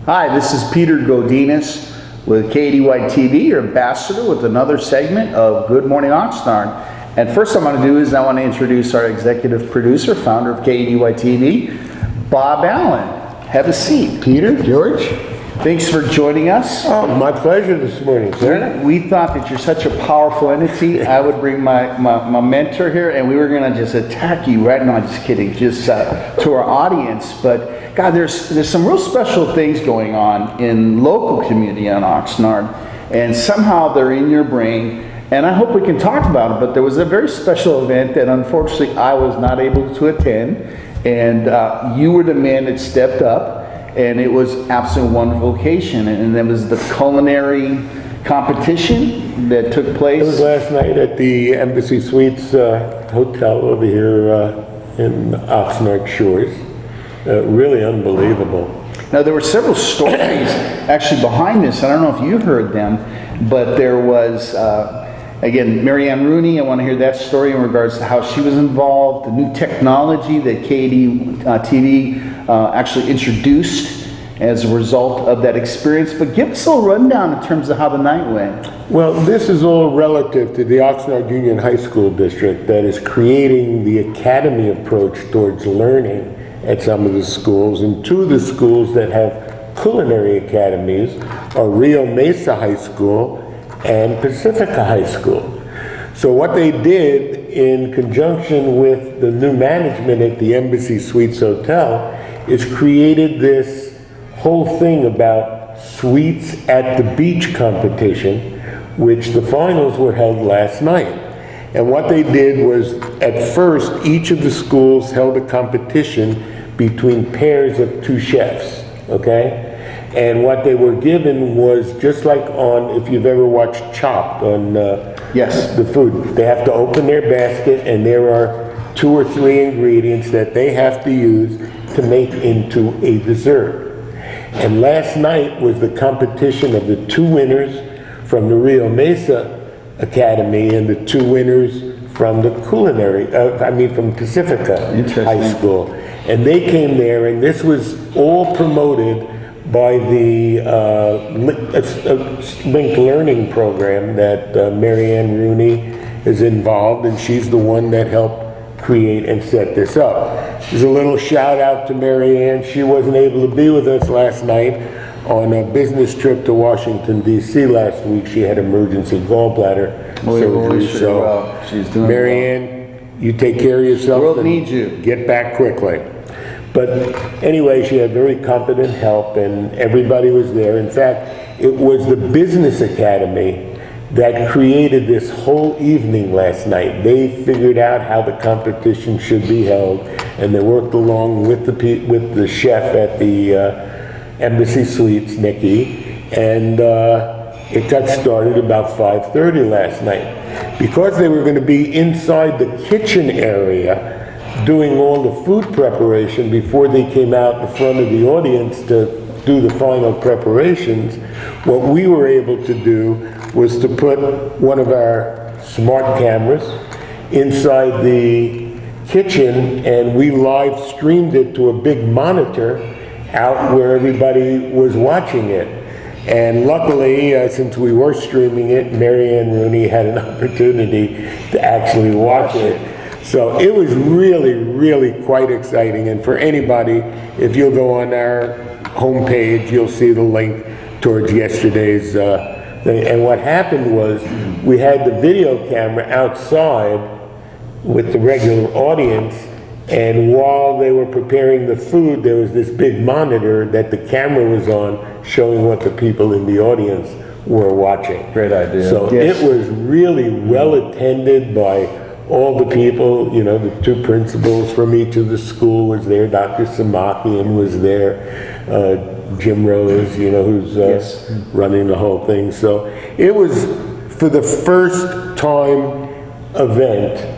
Hi, this is Peter Godinez with KDY TV, your ambassador, with another segment of Good Morning Oxnard. And first I'm going to do is I want to introduce our executive producer, founder of KDY TV, Bob Allen. Have a seat. Peter, George. Thanks for joining us. Oh, my pleasure this morning, sir. We thought that you're such a powerful entity. I would bring my mentor here and we were going to just attack you right now. Just kidding, just to our audience. But God, there's some real special things going on in local community on Oxnard, and somehow they're in your brain. And I hope we can talk about it, but there was a very special event that unfortunately I was not able to attend, and you were the man that stepped up, and it was absolutely wonderful occasion, and it was the culinary competition that took place. It was last night at the Embassy Suites Hotel over here in Oxnard Shores. Really unbelievable. Now there were several stories actually behind this. I don't know if you heard them, but there was again, Mary Ann Rooney. I want to hear that story in regards to how she was involved, the new technology that KD TV actually introduced as a result of that experience. But give us a little rundown in terms of how the night went. Well, this is all relative to the Oxnard Union High School District that is creating the academy approach towards learning at some of the schools, and two of the schools that have culinary academies are Rio Mesa High School and Pacifica High School. So what they did in conjunction with the new management at the Embassy Suites Hotel is created this whole thing about Sweets at the Beach competition, which the finals were held last night. And what they did was, at first, each of the schools held a competition between pairs of two chefs, okay? And what they were given was just like on, if you've ever watched Chopped on yes, the food, they have to open their basket and there are 2 or 3 ingredients that they have to use to make into a dessert. And last night was the competition of the 2 winners from the Rio Mesa Academy and the 2 winners from the Culinary, from Pacifica High School. And they came there, and this was all promoted by the linked learning program that Mary Ann Rooney is involved, and she's the one that helped create and set this up. There's a little shout out to Mary Ann. She wasn't able to be with us last night on a business trip to Washington, D.C. last week. She had emergency gallbladder surgery. So she's doing Mary Ann, you take care of yourself. The world needs you. Get back quickly. But anyway, she had very competent help and everybody was there. In fact, it was the Business Academy that created this whole evening last night. They figured out how the competition should be held, and they worked along with the chef at the Embassy Suites, Nikki, and it got started about 5:30 last night. Because they were going to be inside the kitchen area doing all the food preparation before they came out in front of the audience to do the final preparations, what we were able to do was to put one of our smart cameras inside the kitchen, and we live streamed it to a big monitor out where everybody was watching it. And luckily, since we were streaming it, Mary Ann Rooney had an opportunity to actually watch it. So it was really, really quite exciting. And for anybody, if you'll go on our homepage, you'll see the link towards yesterday's thing. And what happened was we had the video camera outside with the regular audience, and while they were preparing the food, there was this big monitor that the camera was on showing what the people in the audience were watching. Great idea. So yes, it was really well attended by all the people. You know, the 2 principals from each of the school was there. Dr. Samakian was there. Jim Rose, you know, who's yes, running the whole thing. So it was, for the first time event,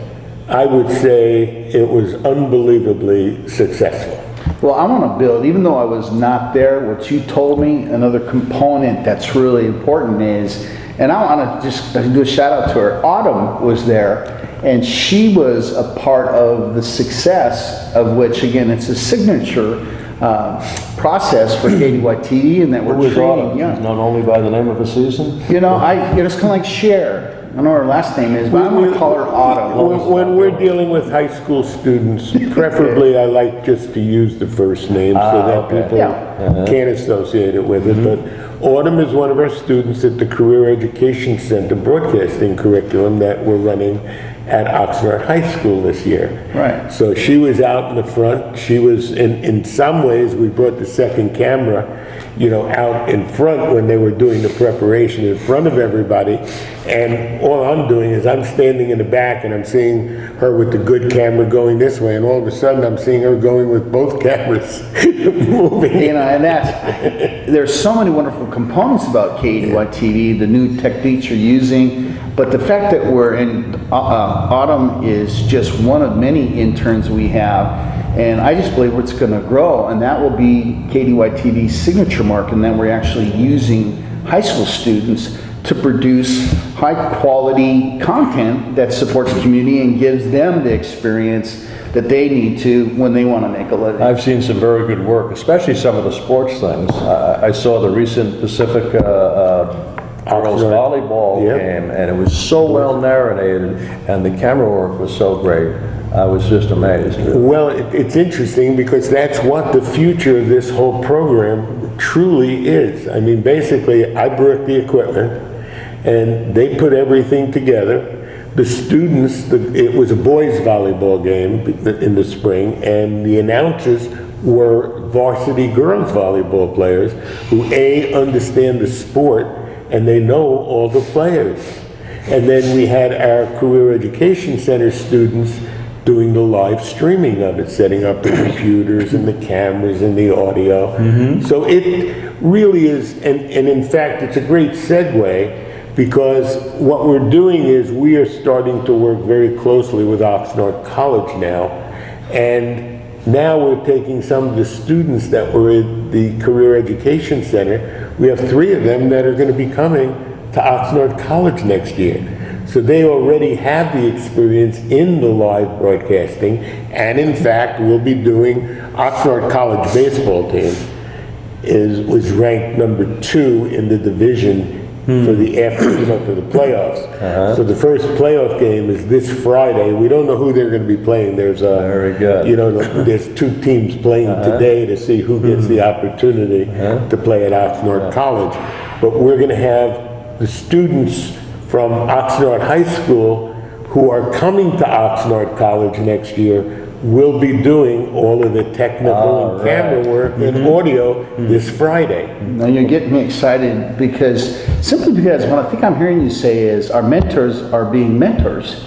I would say it was unbelievably successful. Well, I want to build, even though I was not there, what you told me, another component that's really important is, and I want to just do a shout out to her, Autumn was there, and she was a part of the success of which, again, it's a signature process for KDY-TV, and that we're Who is training Autumn? young. Not only by the name of a season? You know, it's kind of like Cher. I don't know what her last name is, but I'm going to call her Autumn. When we're dealing with high school students, preferably I like just to use the first name so that okay. people Yeah. can't associate it with it. But Autumn is one of our students at the Career Education Center broadcasting curriculum that we're running at Oxnard High School this year. Right. So she was out in the front. She was, in some ways, we brought the second camera, out in front when they were doing the preparation in front of everybody. And all I'm doing is I'm standing in the back and I'm seeing her with the good camera going this way. And all of a sudden I'm seeing her going with both cameras moving. And there's so many wonderful components about KDY-TV, the new techniques you're using, but the fact that we're in, Autumn is just one of many interns we have, and I just believe it's going to grow, and that will be KDY-TV's signature mark, and that we're actually using high school students to produce high quality content that supports the community and gives them the experience that they need to when they want to make a living. I've seen some very good work, especially some of the sports things. I saw the recent Pacific girls volleyball game, and it was so well narrated, and the camera work was so great. I was just amazed. Well, it's interesting because that's what the future of this whole program truly is. I mean, basically, I brought the equipment, and they put everything together. The students, it was a boys volleyball game in the spring, and the announcers were varsity girls volleyball players who understand the sport and they know all the players. And then we had our Career Education Center students doing the live streaming of it, setting up the computers and the cameras and the audio. So it really is, and in fact, it's a great segue, because what we're doing is we are starting to work very closely with Oxnard College now, and now we're taking some of the students that were at the Career Education Center. We have 3 of them that are going to be coming to Oxnard College next year. So they already have the experience in the live broadcasting, and in fact will be doing, Oxnard College baseball team was ranked number 2 in the division for the for the playoffs. So the first playoff game is this Friday. We don't know who they're going to be playing. There's Very good. There's 2 teams playing today to see who gets the opportunity to play at Oxnard College. But we're going to have the students from Oxnard High School who are coming to Oxnard College next year will be doing all of the technical and camera work and audio this Friday. Now you're getting me excited simply because what I think I'm hearing you say is our mentors are being mentors.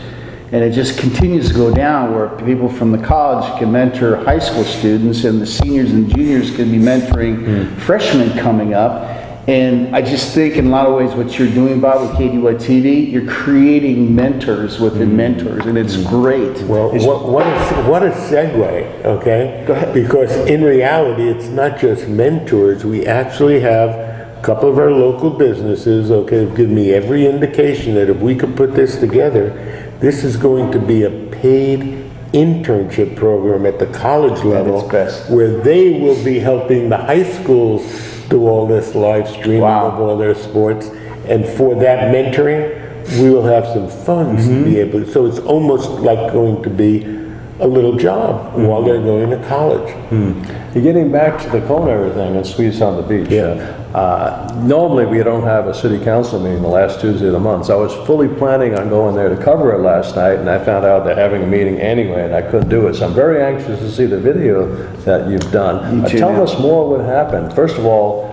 And it just continues to go down where people from the college can mentor high school students, and the seniors and juniors can be mentoring freshmen coming up. And I just think in a lot of ways what you're doing, Bob, with KDY-TV, you're creating mentors within mentors, and it's great. Well, what a segue, okay? Go ahead. Because in reality, it's not just mentors. We actually have a couple of our local businesses, okay, have given me every indication that if we could put this together, this is going to be a paid internship program at the college level where they will be helping the high schools do all this live streaming of all their sports, and for that mentoring we will have some funds to be able to, so it's almost like going to be a little job while they're going to college. Getting back to the culinary thing and Sweets on the Beach. Normally we don't have a city council meeting the last Tuesday of the month, so I was fully planning on going there to cover it last night, and I found out they're having a meeting anyway and I couldn't do it. So I'm very anxious to see the video that you've done. Tell us more what happened. First of all,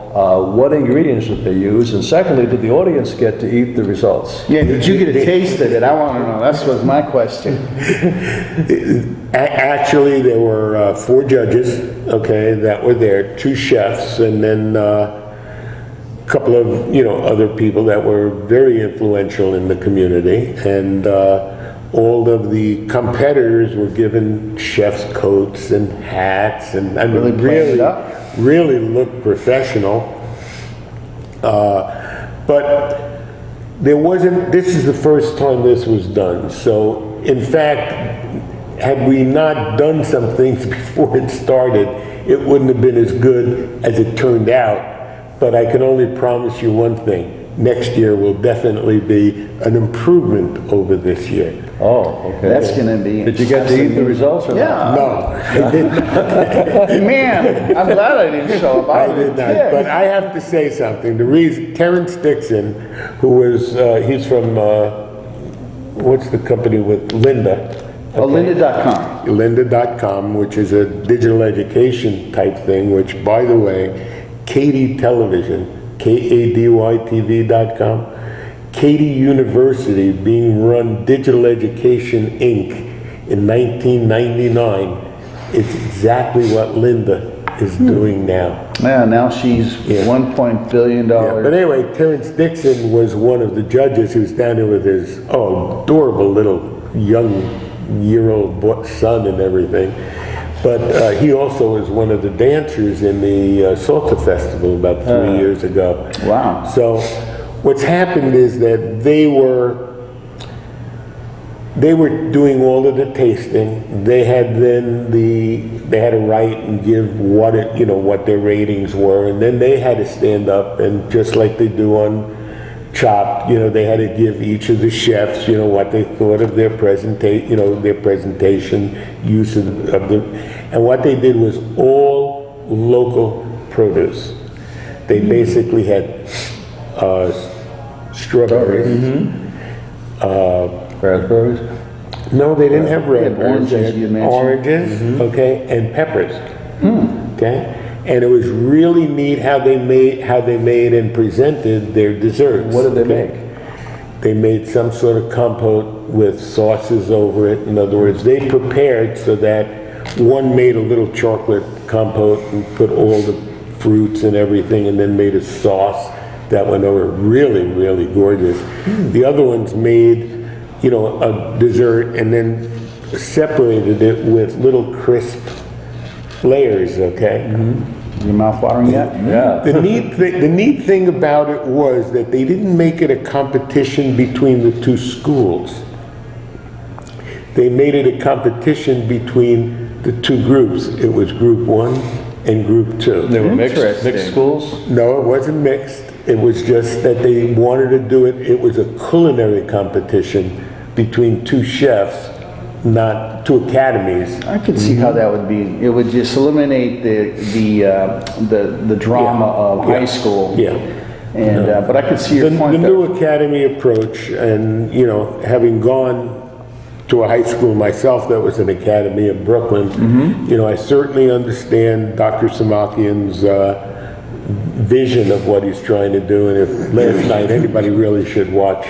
what ingredients did they use, and secondly, did the audience get to eat the results? Yeah, did you get a taste of it? I want to know. That was my question. Actually, there were 4 judges, okay, that were there, 2 chefs, and then a couple of, other people that were very influential in the community, and all of the competitors were given chef's coats and hats, and I mean, really looked professional. But there wasn't, this is the first time this was done. So in fact, had we not done some things before it started, it wouldn't have been as good as it turned out. But I can only promise you one thing. Next year will definitely be an improvement over this year. Oh, okay. That's gonna be. Did you get to eat the results or not? Yeah. No, I did not. Man, I'm glad I didn't show up. I did not. But I have to say something. The reason, Terrence Dixon, who was, he's from, what's the company with Linda? Oh, lynda.com. Lynda.com, which is a digital education type thing, which, by the way, Katy Television, KADYTV.com, Katy University, being run Digital Education Inc. in 1999, is exactly what Linda is doing now. Yeah, now she's $1 billion. Yeah, but anyway, Terrence Dixon was one of the judges who was down there with his adorable little young year-old son and everything. But he also was one of the dancers in the Salsa Festival about 3 years ago. Wow. So what's happened is that they were doing all of the tasting. They had they had to write and give what their ratings were, and then they had to stand up and just like they do on Chopped, they had to give each of the chefs, what they thought of their presentation, use of the, and what they did was all local produce. They basically had strawberries, Raspberries? no, they didn't have They had raspberries. oranges, you mentioned. Oranges, okay, and peppers. Okay, and it was really neat how they made and presented their desserts. What did they make? They made some sort of compote with sauces over it. In other words, they prepared so that one made a little chocolate compote and put all the fruits and everything, and then made a sauce that went over really, really gorgeous. The other ones made, a dessert and then separated it with little crisp layers, okay? Your mouth watering yet? Yeah. The neat thing about it was that they didn't make it a competition between the two schools. They made it a competition between the two groups. It was group 1 and group 2. They were mixed Interesting. schools? No, it wasn't mixed. It was just that they wanted to do it. It was a culinary competition between two chefs, not two academies. I could see how that would be. It would just eliminate the drama of high school. Yeah. And but I could see your The point. new academy approach, and having gone to a high school myself that was an academy in Brooklyn, I certainly understand Dr. Samakian's vision of what he's trying to do, and if last night anybody really should watch.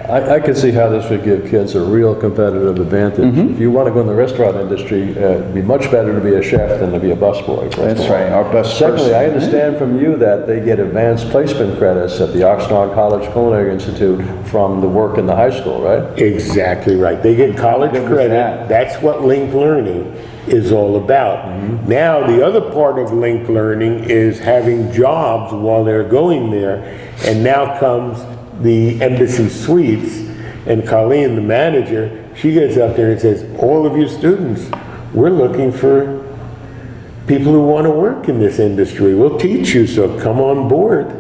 I could see how this would give kids a real competitive advantage. If you want to go in the restaurant industry, it'd be much better to be a chef than to be a busboy. That's right, our best Secondly, person. I understand from you that they get advanced placement credits at the Oxnard College Culinary Institute from the work in the high school, right? Exactly right. They get college Good with credit. that. That's what linked learning is all about. Now, the other part of linked learning is having jobs while they're going there, and now comes the Embassy Suites, and Colleen, the manager, she gets up there and says, all of you students, we're looking for people who want to work in this industry. We'll teach you, so come on board.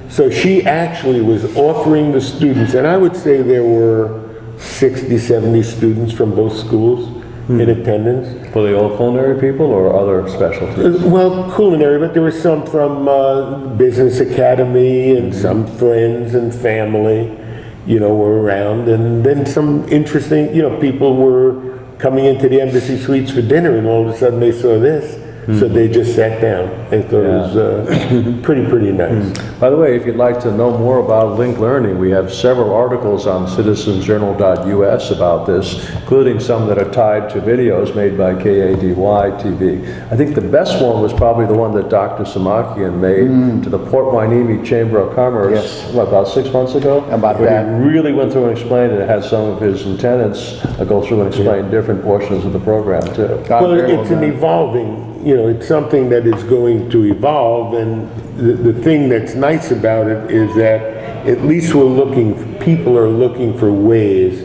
So she actually was offering the students, and I would say there were 60, 70 students from both schools in attendance. For the old culinary people or other specialties? Well, culinary, but there were some from Business Academy and some friends and family, were around. And then some interesting, people were coming into the Embassy Suites for dinner, and all of a sudden they saw this. So they just sat down and thought it was pretty nice. By the way, if you'd like to know more about linked learning, we have several articles on citizensjournal.us about this, including some that are tied to videos made by KADY-TV. I think the best one was probably the one that Dr. Samakian made to the Port Hueneme Chamber of Commerce, Yes. about 6 months ago? About where that. he really went through and explained it. It had some of his lieutenants go through and explain different portions of the program, too. Well, it's an evolving, it's something that is going to evolve, and the thing that's nice about it is that at least people are looking for ways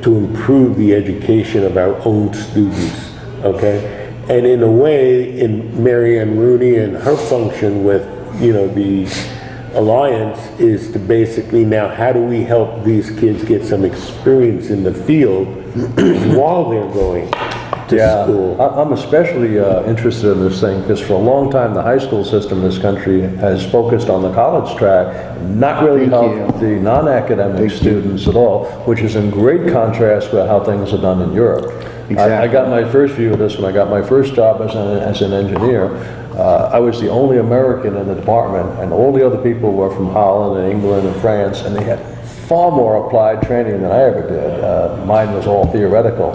to improve the education of our own students, okay? And in a way, in Mary Ann Rooney and her function with, the Alliance is to basically now, how do we help these kids get some experience in the field while they're going to school? I'm especially interested in this thing because for a long time the high school system in this country has focused on the college track, not really helped the non-academic students at all, which is in great contrast with how things are done in Europe. Exactly. I got my first view of this when I got my first job as an engineer. I was the only American in the department, and all the other people were from Holland and England and France, and they had far more applied training than I ever did. Mine was all theoretical.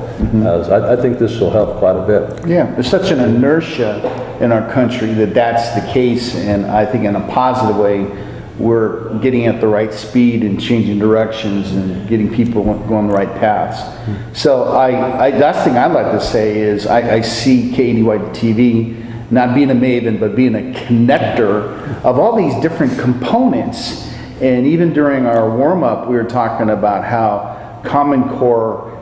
I think this will help quite a bit. Yeah, there's such an inertia in our country that that's the case, and I think in a positive way, we're getting at the right speed and changing directions and getting people going the right paths. So that's the thing I'd like to say is I see KDY TV not being a maven, but being a connector of all these different components. And even during our warm-up, we were talking about how Common Core,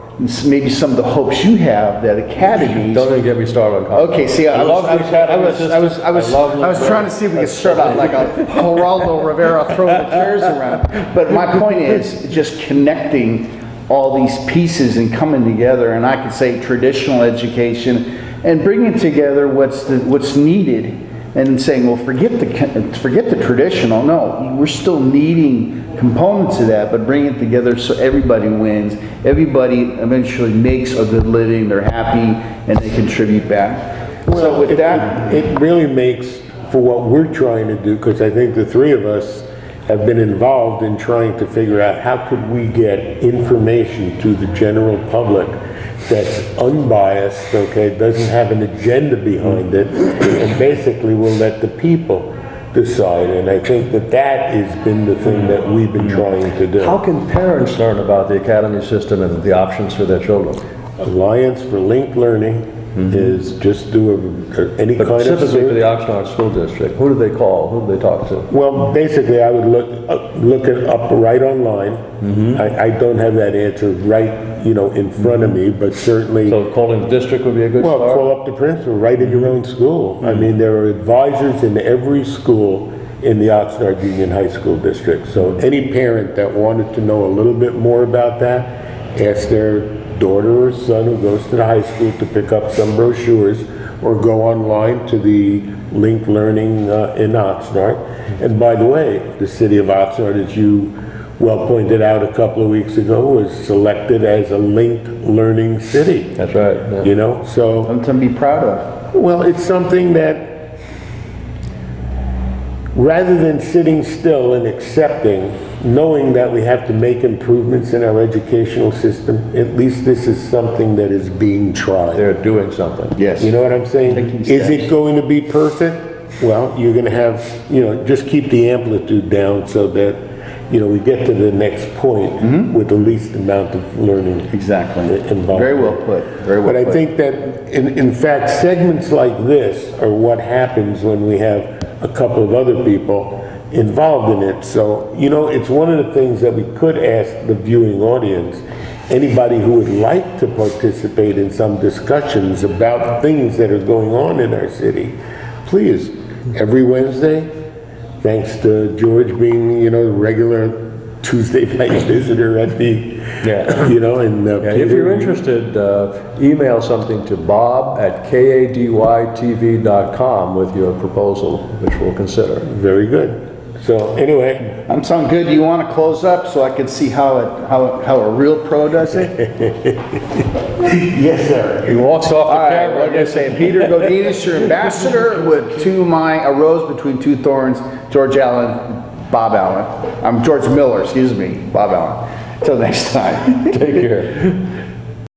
maybe some of the hopes you have that academies. Don't even get me started on Common Core. Okay, see, I was trying to see if we could start out like a Geraldo Rivera throwing the chairs around. But my point is just connecting all these pieces and coming together, and I could say traditional education and bringing together what's needed, and saying, well, forget the traditional. No, we're still needing components of that, but bring it together so everybody wins. Everybody eventually makes a good living. They're happy and they contribute back. Well, so with that, it really makes for what we're trying to do, because I think the three of us have been involved in trying to figure out how could we get information to the general public that's unbiased, okay, doesn't have an agenda behind it, and basically will let the people decide. And I think that has been the thing that we've been trying to do. How can parents learn about the academy system and the options for their children? Alliance for Linked Learning is just do any kind of specifically for the Oxnard School District. Who do they call? Who do they talk to? Well, basically, I would look it up right online. I don't have that answer right, in front of me, but certainly. So calling the district would be a good start? Well, call up the principal, right in your own school. I mean, there are advisors in every school in the Oxnard Union High School District. So any parent that wanted to know a little bit more about that, ask their daughter or son who goes to the high school to pick up some brochures, or go online to the Linked Learning in Oxnard. And by the way, the city of Oxnard, as you well pointed out a couple of weeks ago, was selected as a Linked Learning city. That's right. Yeah. So something to be proud of. Well, it's something that, rather than sitting still and accepting, knowing that we have to make improvements in our educational system, at least this is something that is being tried. They're doing something. Yes. You know what I'm saying? Is it going to be perfect? Well, you're going to have, just keep the amplitude down so that, we get to the next point with the least amount of learning. Exactly. Involved. Very well put. Very well put. But I think that, in fact, segments like this are what happens when we have a couple of other people involved in it. So, it's one of the things that we could ask the viewing audience, anybody who would like to participate in some discussions about things that are going on in our city, please, every Wednesday, thanks to George being, the regular Tuesday night visitor at the, if you're interested, email something to bob@kadytv.com with your proposal, which we'll consider. Very good. So anyway, I'm sounding good. Do you want to close up so I can see how a real pro does it? Yes, sir. He walks off the camera. We're going to say Peter Godinez, your ambassador, with a rose between two thorns. George Allen, Bob Allen. I'm George Miller, excuse me, Bob Allen. Till next time. Take care.